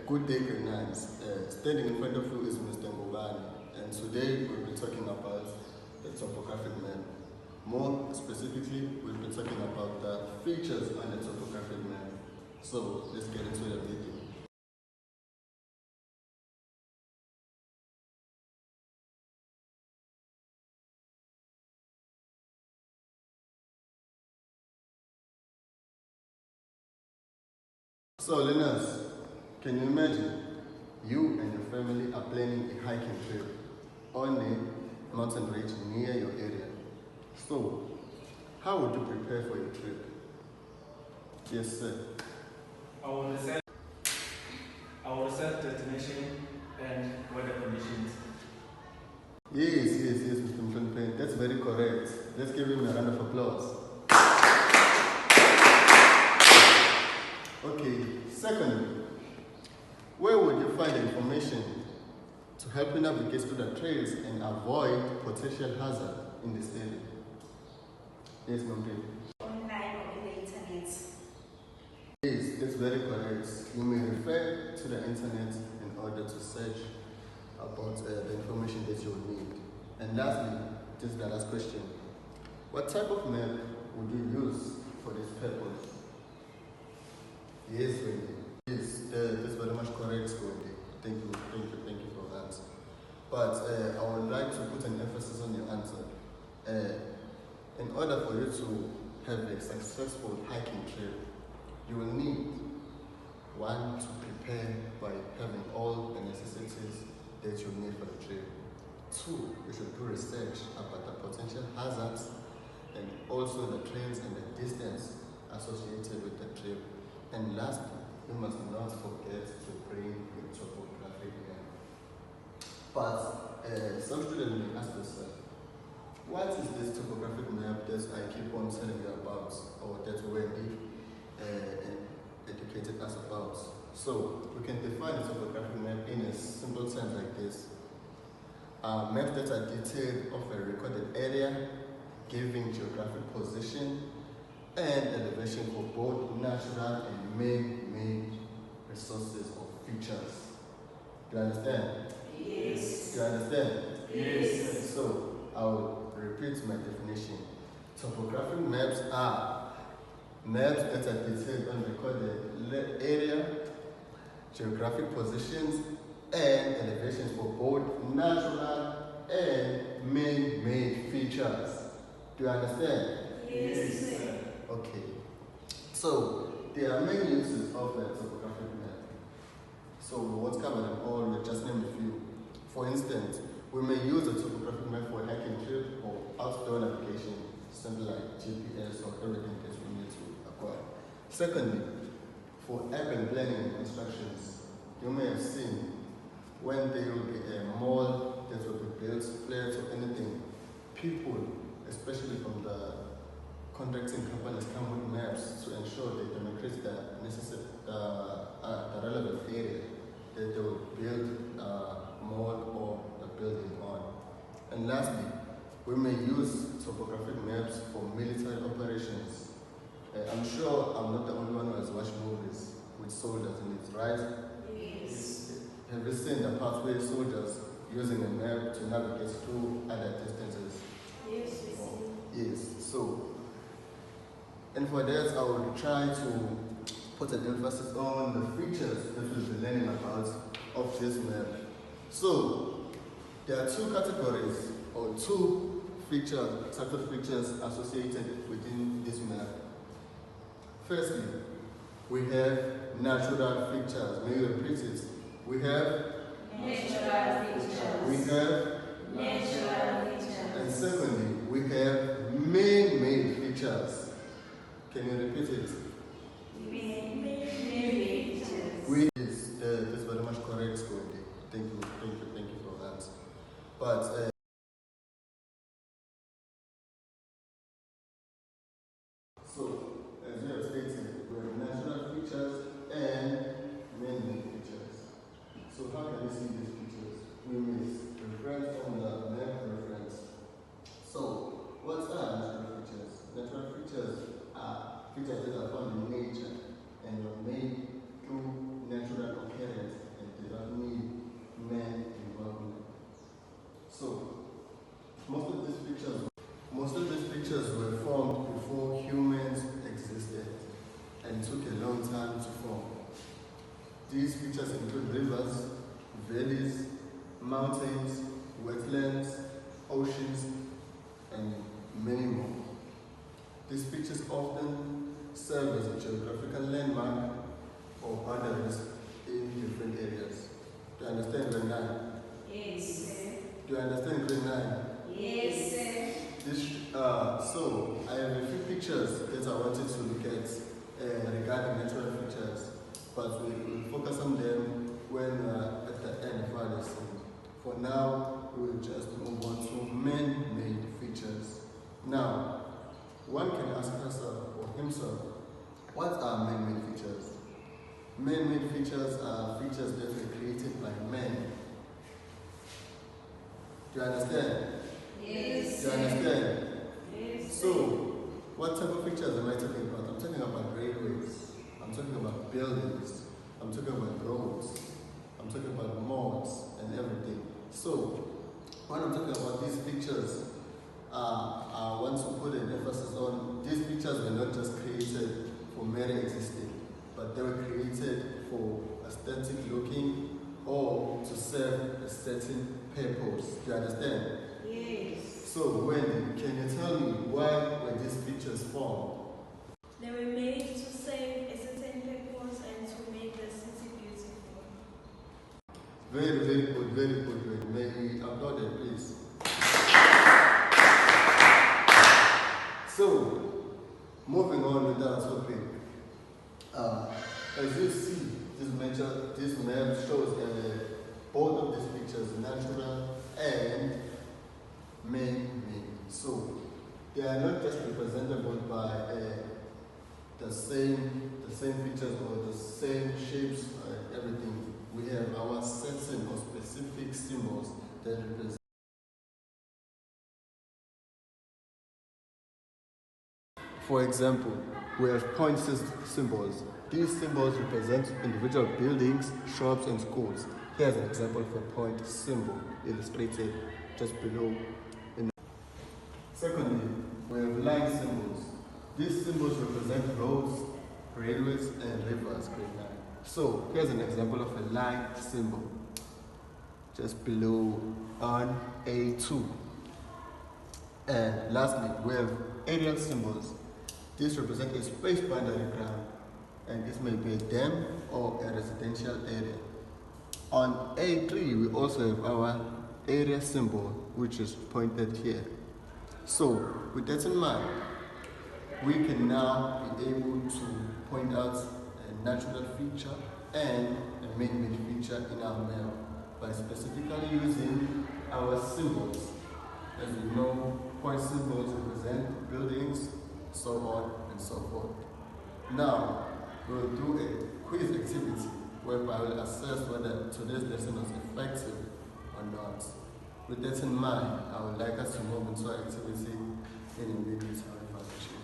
Good day, Grenadians. Standing in front of you is Mr. Ngubane, and today we'll be talking about the topographic map. More specifically, we'll be talking about the features on the topographic map. So let's get into the video. So learners, can you imagine you and your family are planning a hiking trip on a mountain range near your area? So, how would you prepare for your trip? Yes, sir. I will research destination and weather conditions. Yes, Mr. Mfenpen. That's very correct. Let's give him a round of applause. Okay, secondly, where would you find information to help you navigate through the trails and avoid potential hazard in this area? Yes, Mfenpen. Online or in the internet. Yes, that's very correct. You may refer to the internet in order to search about the information that you will need. And lastly, this is the last question. What type of map would you use for this purpose? Yes, Wendy. Yes, that's very much correct, Wendy. Thank you for that. But I would like to put an emphasis on your answer. In order for you to have a successful hiking trip, you will need, one, to prepare by having all the necessities that you need for the trip. Two, you should do research about the potential hazards and also the trails and the distance associated with the trip. And lastly, you must not forget to bring your topographic map. But some students may ask themselves, what is this topographic map that I keep on telling you about, or that Wendy educated us about? So we can define a topographic map in a simple terms like this. Maps that are detailed of a recorded area, giving geographic position and elevation for both natural and man-made resources or features. Do you understand? Yes. Do you understand? Yes. So I will repeat my definition. Topographic maps are maps that are detailed on recorded area, geographic positions, and elevations for both natural and man-made features. Do you understand? Yes. Okay. So there are many uses of the topographic map. So we won't cover them all, we'll just name a few. For instance, we may use a topographic map for a hiking trip or outdoor navigation, something like GPS or everything that we need to acquire. Secondly, for urban planning and constructions, you may have seen when there will be a mall that will be built, flats or anything, people, especially from the contracting companies, come with maps to ensure they demonstrate the necessary, the relevant area that they will build a mall or a building on. And lastly, we may use topographic maps for military operations. I'm sure I'm not the only one who has watched movies with soldiers in it, right? Yes. Have you seen the pathway soldiers using a map to navigate through other distances? Yes. Yes. So, and for that, I will try to put an emphasis on the features that we'll be learning about of this map. So, there are two categories or two types of features associated within this map. Firstly, we have natural features. May you repeat it? We have Natural features. we have Natural features. and secondly, we have man-made features. Can you repeat it? Man-made features. That's very much correct, Wendy. Thank you for that. But so, as we have stated, we have natural features and man-made features. So how can we see these features? We may reference on the map reference. So, what are natural features? Natural features are features that are found in nature and were made through natural occurrence These features include rivers, valleys, mountains, wetlands, oceans, and many more. These features often serve as a geographical landmark or boundaries in different areas. Do you understand grade 9? Yes, sir. Do you understand grade 9? Yes, sir. So I have a few pictures that I wanted to look at regarding natural features, but we will focus on them when at the end of our lesson. For now, we will just move on to man-made features. Now, one can ask herself or himself, what are man-made features? Man-made features are features that were created by men. Do you understand? Yes, Do you sir. understand? Yes. So, what type of features am I talking about? I'm talking about railways. I'm talking about buildings. I'm talking about roads. I'm talking about malls and everything. So, when I'm talking about these pictures, I want to put an emphasis on these pictures were not just created for mere existing, but they were created for aesthetic looking or to serve a certain purpose. Do you understand? Yes. So, Wendy, can you tell me why were these pictures formed? They were made to serve a certain purpose and to make the city beautiful. Very, very good, very good, Wendy. May we applaud them, please? So, moving on with our topic. As you see, this map shows both of these pictures, natural and man-made. So, they are not just representable by the same features or the same shapes and everything. We have our certain or specific symbols that represent. For example, we have point symbols. These symbols represent individual buildings, shops, and schools. Here's an example of a point symbol illustrated just below. Secondly, we have line symbols. These symbols represent roads, railways, and rivers. Grade 9. So here's an example of a line symbol just below on A2. And lastly, we have aerial symbols. These represent a space boundary ground, and this may be a dam or a residential area. On A3, we also have our area symbol, which is pointed here. So, with that in mind, we can now be able to point out a natural feature and a man-made feature in our map by specifically using our symbols. As we know, point symbols represent buildings, so on and so forth. Now, we'll do a quiz activity whereby I will assess whether today's lesson was effective or not. With that in mind, I would like us to move into our activity in immediate evaluation.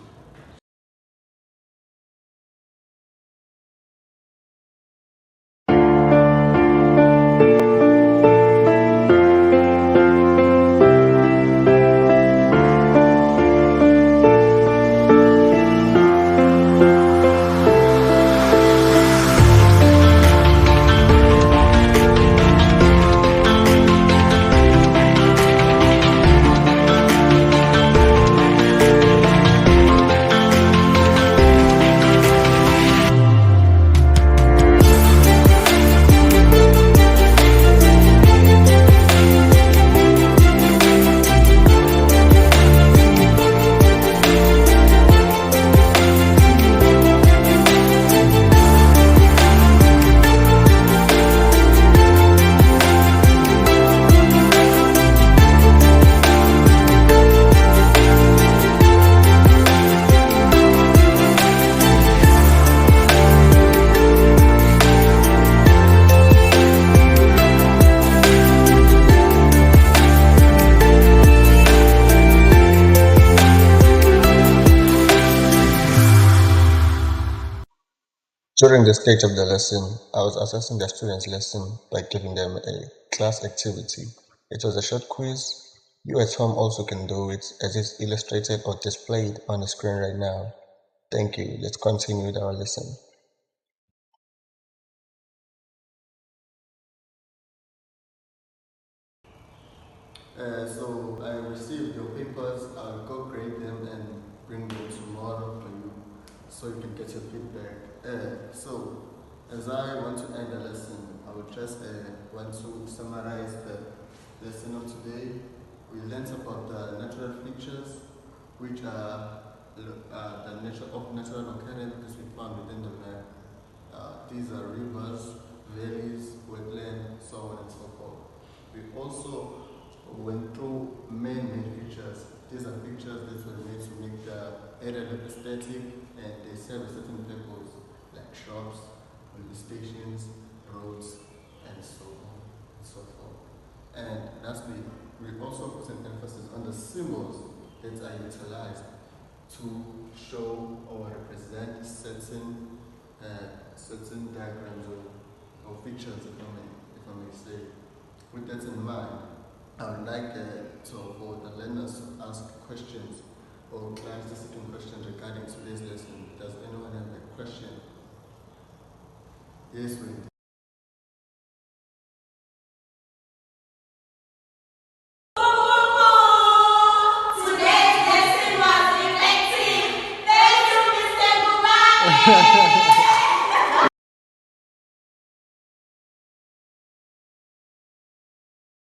During the stage of the lesson, I was assessing the students' lesson by giving them a class activity. It was a short quiz. You at home also can do it as it's illustrated or displayed on the screen right now. Thank you. Let's continue with our lesson. So I received your papers. I'll go grade them and bring them tomorrow for you, so you can get your feedback. So as I want to end the lesson, I would just want to summarize the lesson of today. We learned about the natural features, which are the nature of natural localities we found within the map. These are rivers, valleys, wetland, so on and so forth. We also went through man-made features. These are features that were made to make the area look aesthetic, and they serve a certain purpose, like shops, police stations, roads, and so on and so forth. And lastly, we also put an emphasis on the symbols that are utilized to show or represent certain diagrams or features, if I may say. With that in mind, I would like for the learners to ask questions or class-specific questions regarding today's lesson. Does anyone have a question? Yes, we